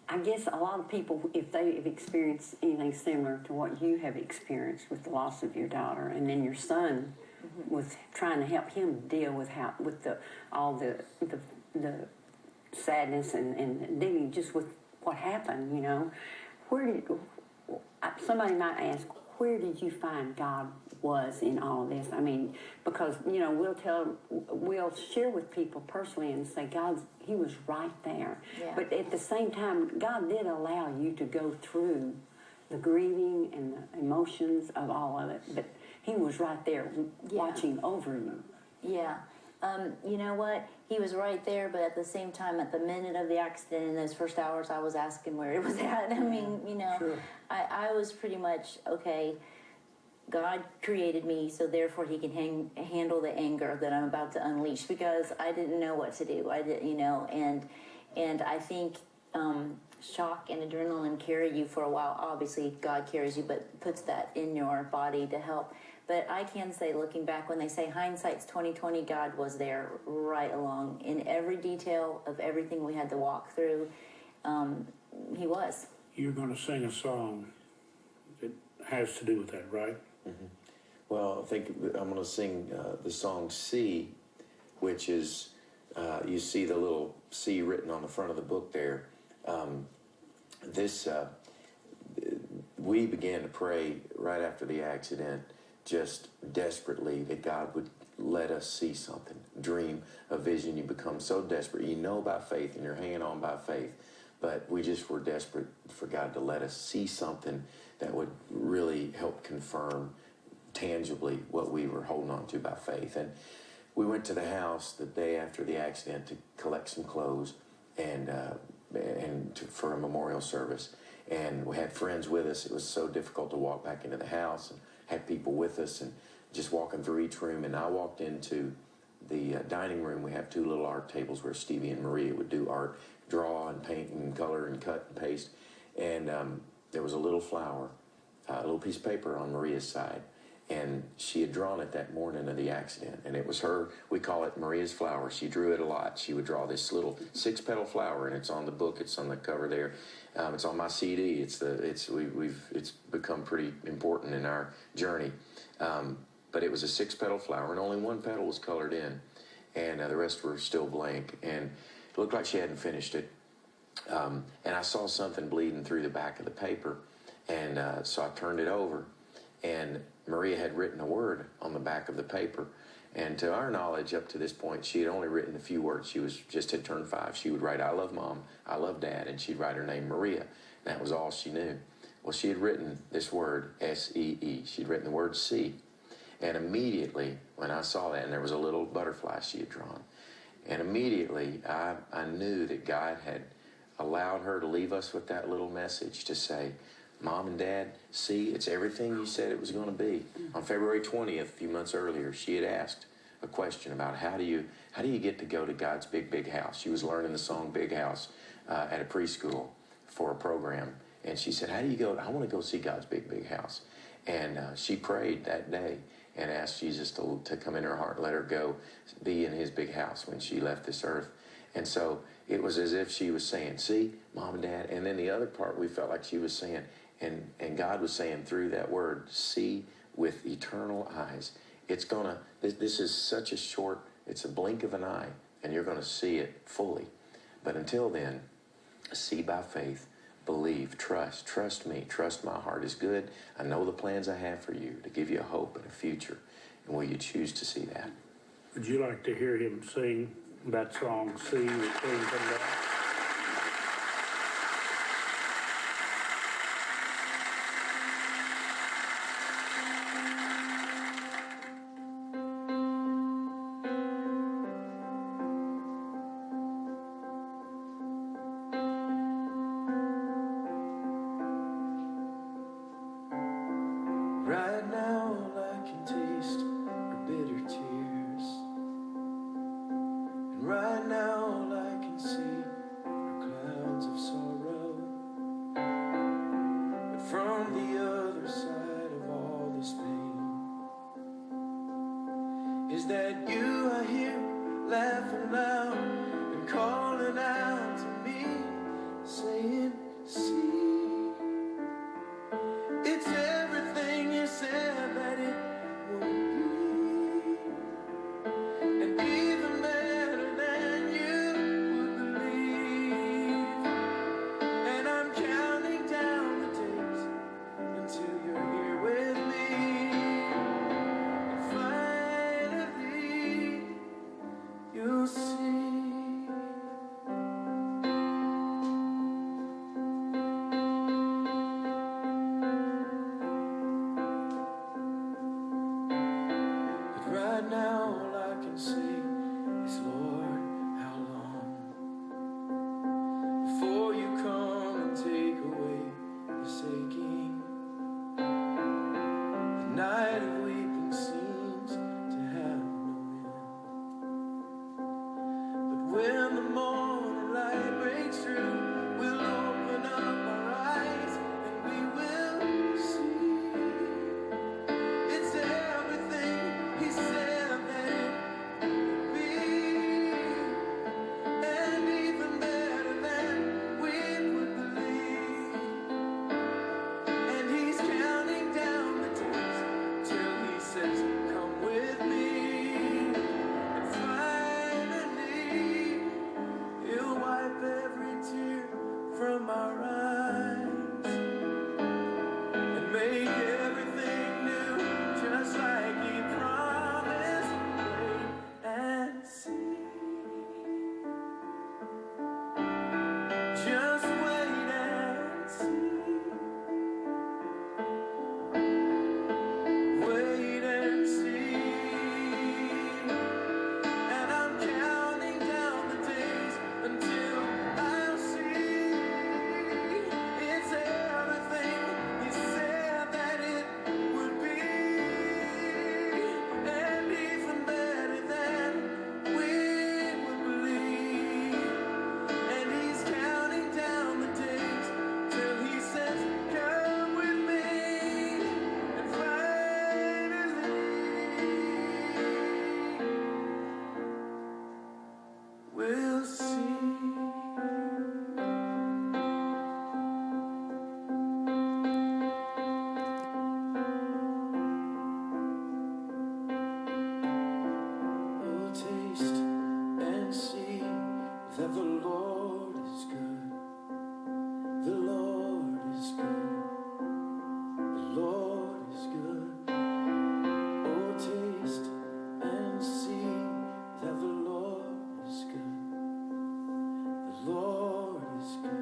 I guess a lot of people, if they have experienced anything similar to what you have experienced with the loss of your daughter, and then your son was trying to help him deal with all the sadness and dealing just with what happened, you know, somebody might ask, where did you find God was in all of this? I mean, because, you know, we'll share with people personally and say, he was right there. Yeah. But at the same time, God did allow you to go through the grieving and the emotions of all of it. But he was right there watching over you. Yeah. You know what? He was right there, but at the same time, at the minute of the accident, in those first hours, I was asking where it was at. I mean, you know, sure. I was pretty much, okay, God created me, so therefore he can handle the anger that I'm about to unleash, because I didn't know what to do. I did, you know, and I think shock and adrenaline carry you for a while. Obviously, God carries you, but puts that in your body to help. But I can say, looking back, when they say hindsight's 20/20, God was there right along in every detail of everything we had to walk through. He was. You're going to sing a song that has to do with that, right? Mm-hmm. Well, I think I'm going to sing the song "C," which is you see the little C written on the front of the book there. We began to pray right after the accident, just desperately, that God would let us see something, dream a vision. You become so desperate. You know by faith, and you're hanging on by faith. But we just were desperate for God to let us see something that would really help confirm tangibly what we were holding on to by faith. And we went to the house the day after the accident to collect some clothes for a memorial service. And we had friends with us. It was so difficult to walk back into the house and had people with us, and just walking through each room. And I walked into the dining room. We have two little art tables where Stevie and Maria would do art, draw and paint and color and cut and paste. And there was a little flower, a little piece of paper on Maria's side. And she had drawn it that morning of the accident. And it was her, we call it Maria's flower. She drew it a lot. She would draw this little 6-petal flower, and it's on the book. It's on the cover there. It's on my CD. It's become pretty important in our journey. But it was a 6-petal flower, and only one petal was colored in, and the rest were still blank. And it looked like she hadn't finished it. And I saw something bleeding through the back of the paper, and so I turned it over, and Maria had written a word on the back of the paper. And to our knowledge, up to this point, she had only written a few words. She had turned 5. She would write, "I love Mom, I love Dad," and she'd write her name, Maria. That was all she knew. Well, she had written this word, S-E-E. She'd written the word C. And immediately, when I saw that, and there was a little butterfly she had drawn, and immediately I knew that God had allowed her to leave us with that little message to say, "Mom and Dad, see, it's everything you said it was going to be." On February 20th, a few months earlier, she had asked a question about how do you get to go to God's big, big house. She was learning the song Big House at a preschool for a program. And she said, "How do you go? I want to go see God's big, big house." And she prayed that day and asked Jesus to come in her heart, let her go be in his big house when she left this earth. And so it was as if she was saying, "See, Mom and Dad." And then the other part we felt like she was saying, and God was saying through that word, "See with eternal eyes." This is such a short, it's a blink of an eye, and you're going to see it fully. But until then, see by faith, believe, trust me, trust my heart is good. I know the plans I have for you to give you a hope and a future. And will you choose to see that? Would you like to hear him sing that song, "See," that came from that? Right now all I can taste are bitter tears, and right now all I can see Lord is good. The Lord is good. The Lord is good. Oh, taste and see that the Lord is good. The Lord is good.